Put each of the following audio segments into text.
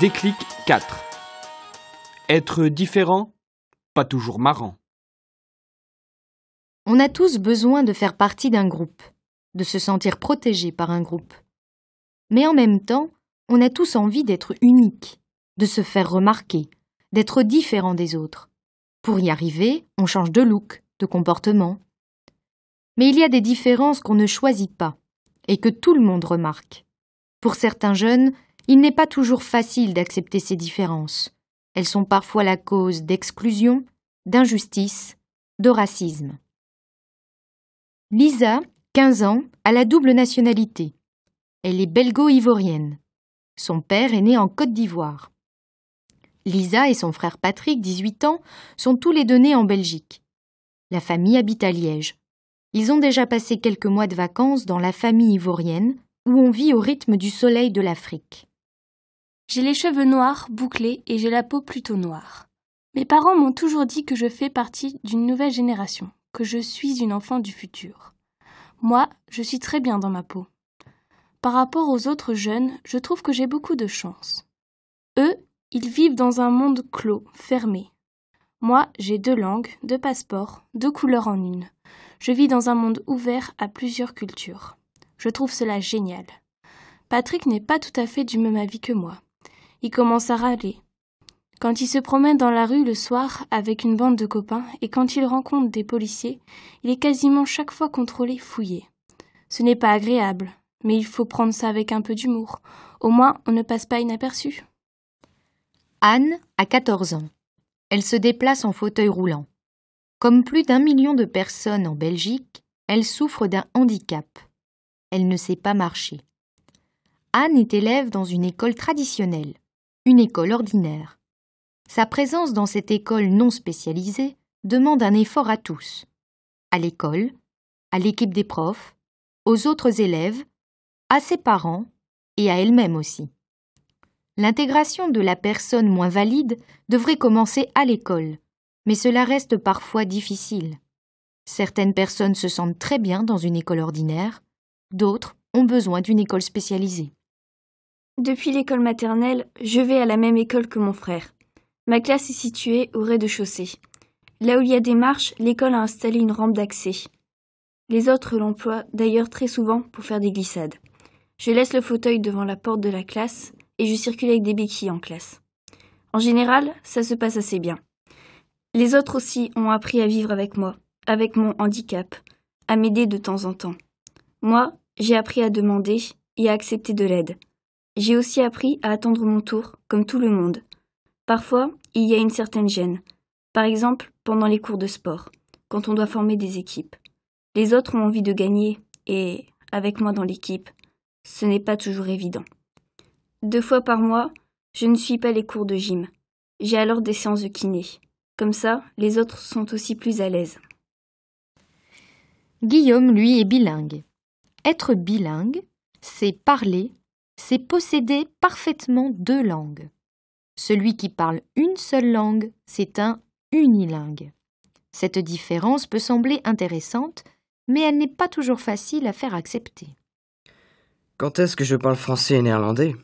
Déclic 4. Être différent, pas toujours marrant. On a tous besoin de faire partie d'un groupe, de se sentir protégé par un groupe. Mais en même temps, on a tous envie d'être unique, de se faire remarquer, d'être différent des autres. Pour y arriver, on change de look, de comportement. Mais il y a des différences qu'on ne choisit pas et que tout le monde remarque. Pour certains jeunes, il n'est pas toujours facile d'accepter ces différences. Elles sont parfois la cause d'exclusion, d'injustice, de racisme. Lisa, 15 ans, a la double nationalité. Elle est belgo-ivorienne. Son père est né en Côte d'Ivoire. Lisa et son frère Patrick, 18 ans, sont tous les deux nés en Belgique. La famille habite à Liège. Ils ont déjà passé quelques mois de vacances dans la famille ivorienne, où on vit au rythme du soleil de l'Afrique. J'ai les cheveux noirs, bouclés, et j'ai la peau plutôt noire. Mes parents m'ont toujours dit que je fais partie d'une nouvelle génération, que je suis une enfant du futur. Moi, je suis très bien dans ma peau. Par rapport aux autres jeunes, je trouve que j'ai beaucoup de chance. Eux, ils vivent dans un monde clos, fermé. Moi, j'ai 2 langues, 2 passeports, 2 couleurs en une. Je vis dans un monde ouvert à plusieurs cultures. Je trouve cela génial. Patrick n'est pas tout à fait du même avis que moi. Il commence à râler. Quand il se promène dans la rue le soir avec une bande de copains et quand il rencontre des policiers, il est quasiment chaque fois contrôlé, fouillé. Ce n'est pas agréable, mais il faut prendre ça avec un peu d'humour. Au moins, on ne passe pas inaperçu. Anne a 14 ans. Elle se déplace en fauteuil roulant. Comme plus d'1 million de personnes en Belgique, elle souffre d'un handicap. Elle ne sait pas marcher. Anne est élève dans une école traditionnelle, une école ordinaire. Sa présence dans cette école non spécialisée demande un effort à tous. À l'école, à l'équipe des profs, aux autres élèves, à ses parents et à elle-même aussi. L'intégration de la personne moins valide devrait commencer à l'école, mais cela reste parfois difficile. Certaines personnes se sentent très bien dans une école ordinaire, d'autres ont besoin d'une école spécialisée. Depuis l'école maternelle, je vais à la même école que mon frère. Ma classe est située au rez-de-chaussée. Là où il y a des marches, l'école a installé une rampe d'accès. Les autres l'emploient d'ailleurs très souvent pour faire des glissades. Je laisse le fauteuil devant la porte de la classe et je circule avec des béquilles en classe. En général, ça se passe assez bien. Les autres aussi ont appris à vivre avec moi, avec mon handicap, à m'aider de temps en temps. Moi, j'ai appris à demander et à accepter de l'aide. J'ai aussi appris à attendre mon tour, comme tout le monde. Parfois, il y a une certaine gêne. Par exemple, pendant les cours de sport, quand on doit former des équipes. Les autres ont envie de gagner et, avec moi dans l'équipe, ce n'est pas toujours évident. 2 fois par mois, je ne suis pas les cours de gym. J'ai alors des séances de kiné. Comme ça, les autres sont aussi plus à l'aise. Guillaume, lui, est bilingue. Être bilingue, c'est parler, c'est posséder parfaitement 2 langues. Celui qui parle une seule langue, c'est un unilingue. Cette différence peut sembler intéressante, mais elle n'est pas toujours facile à faire accepter. Quand est-ce que je parle français et néerlandais?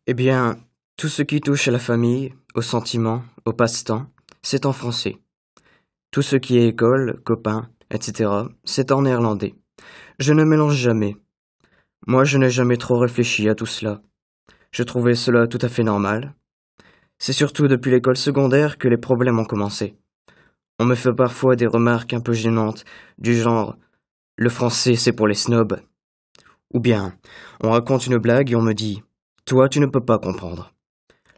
Eh bien, tout ce qui touche à la famille, aux sentiments, au passe-temps, c'est en français. Tout ce qui est école, copains, etc., c'est en néerlandais. Je ne mélange jamais. Moi, je n'ai jamais trop réfléchi à tout cela. Je trouvais cela tout à fait normal. C'est surtout depuis l'école secondaire que les problèmes ont commencé. On me fait parfois des remarques un peu gênantes, du genre « le français c'est pour les snobs ». Ou bien, on raconte une blague et on me dit « toi tu ne peux pas comprendre ».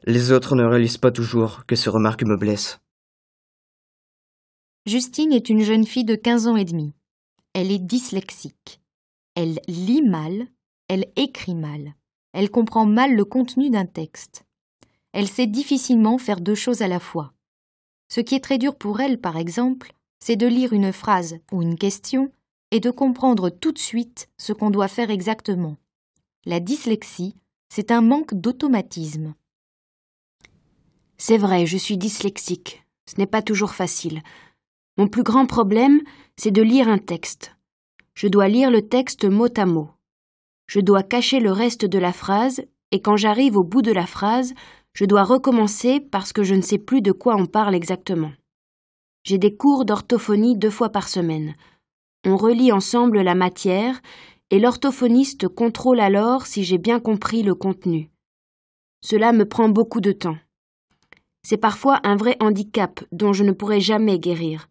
Les autres ne réalisent pas toujours que ces remarques me blessent. Justine est une jeune fille de 15 ans et demi. Elle est dyslexique. Elle lit mal, elle écrit mal. Elle comprend mal le contenu d'un texte. Elle sait difficilement faire 2 choses à la fois. Ce qui est très dur pour elle, par exemple, c'est de lire une phrase ou une question et de comprendre tout de suite ce qu'on doit faire exactement. La dyslexie, c'est un manque d'automatisme. C'est vrai, je suis dyslexique. Ce n'est pas toujours facile. Mon plus grand problème, c'est de lire un texte. Je dois lire le texte mot à mot. Je dois cacher le reste de la phrase et quand j'arrive au bout de la phrase, je dois recommencer parce que je ne sais plus de quoi on parle exactement. J'ai des cours d'orthophonie 2 fois par semaine. On relit ensemble la matière et l'orthophoniste contrôle alors si j'ai bien compris le contenu. Cela me prend beaucoup de temps. C'est parfois un vrai handicap dont je ne pourrai jamais guérir.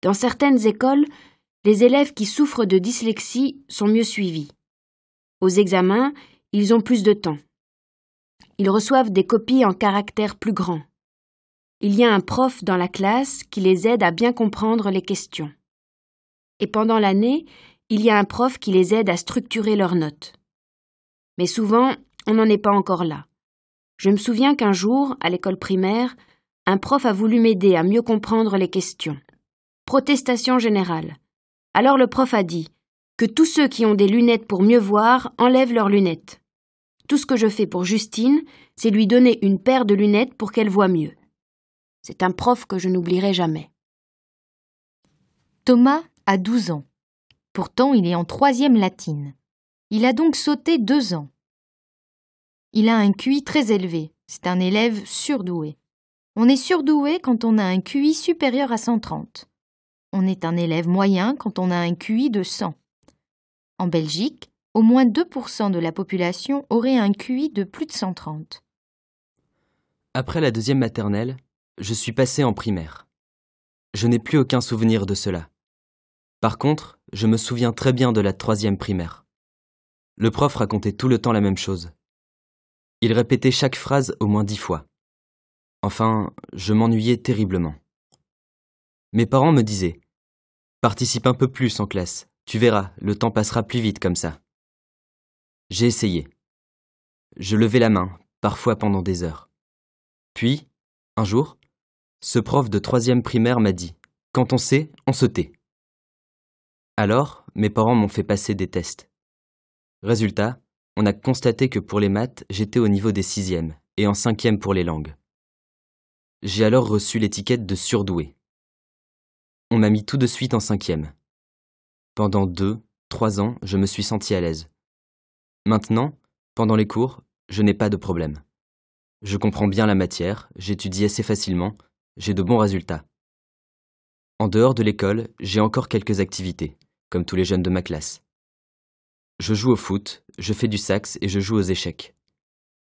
Dans certaines écoles, les élèves qui souffrent de dyslexie sont mieux suivis. Aux examens, ils ont plus de temps. Ils reçoivent des copies en caractères plus grands. Il y a un prof dans la classe qui les aide à bien comprendre les questions. Et pendant l'année, il y a un prof qui les aide à structurer leurs notes. Mais souvent, on n'en est pas encore là. Je me souviens qu'un jour, à l'école primaire, un prof a voulu m'aider à mieux comprendre les questions. Protestation générale. Alors le prof a dit que tous ceux qui ont des lunettes pour mieux voir enlèvent leurs lunettes. Tout ce que je fais pour Justine, c'est lui donner une paire de lunettes pour qu'elle voie mieux. C'est un prof que je n'oublierai jamais. Thomas a 12 ans. Pourtant, il est en 3e latine. Il a donc sauté 2 ans. Il a un QI très élevé. C'est un élève surdoué. On est surdoué quand on a un QI supérieur à 130. On est un élève moyen quand on a un QI de 100. En Belgique, au moins 2% de la population aurait un QI de plus de 130. Après la 2e maternelle, je suis passé en primaire. Je n'ai plus aucun souvenir de cela. Par contre, je me souviens très bien de la 3e primaire. Le prof racontait tout le temps la même chose. Il répétait chaque phrase au moins 10 fois. Enfin, je m'ennuyais terriblement. Mes parents me disaient « Participe un peu plus en classe, tu verras, le temps passera plus vite comme ça. » J'ai essayé. Je levais la main, parfois pendant des heures. Puis, un jour, ce prof de 3e primaire m'a dit « Quand on sait, on se tait. » Alors, mes parents m'ont fait passer des tests. Résultat, on a constaté que pour les maths, j'étais au niveau des 6e et en 5e pour les langues. J'ai alors reçu l'étiquette de surdoué. On m'a mis tout de suite en 5e. Pendant 2-3 ans, je me suis senti à l'aise. Maintenant, pendant les cours, je n'ai pas de problème. Je comprends bien la matière, j'étudie assez facilement, j'ai de bons résultats. En dehors de l'école, j'ai encore quelques activités, comme tous les jeunes de ma classe. Je joue au foot, je fais du sax et je joue aux échecs.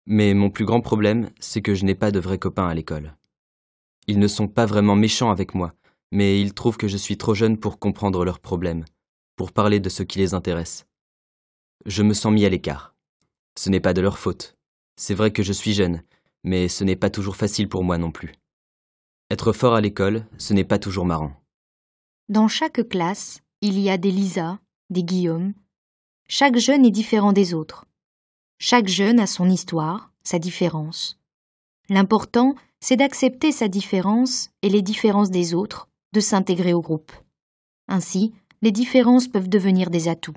Mais mon plus grand problème, c'est que je n'ai pas de vrais copains à l'école. Ils ne sont pas vraiment méchants avec moi, mais ils trouvent que je suis trop jeune pour comprendre leurs problèmes, pour parler de ce qui les intéresse. Je me sens mis à l'écart. Ce n'est pas de leur faute. C'est vrai que je suis jeune, mais ce n'est pas toujours facile pour moi non plus. Être fort à l'école, ce n'est pas toujours marrant. Dans chaque classe, il y a des Lisa, des Guillaume. Chaque jeune est différent des autres. Chaque jeune a son histoire, sa différence. L'important, c'est d'accepter sa différence et les différences des autres, de s'intégrer au groupe. Ainsi, les différences peuvent devenir des atouts.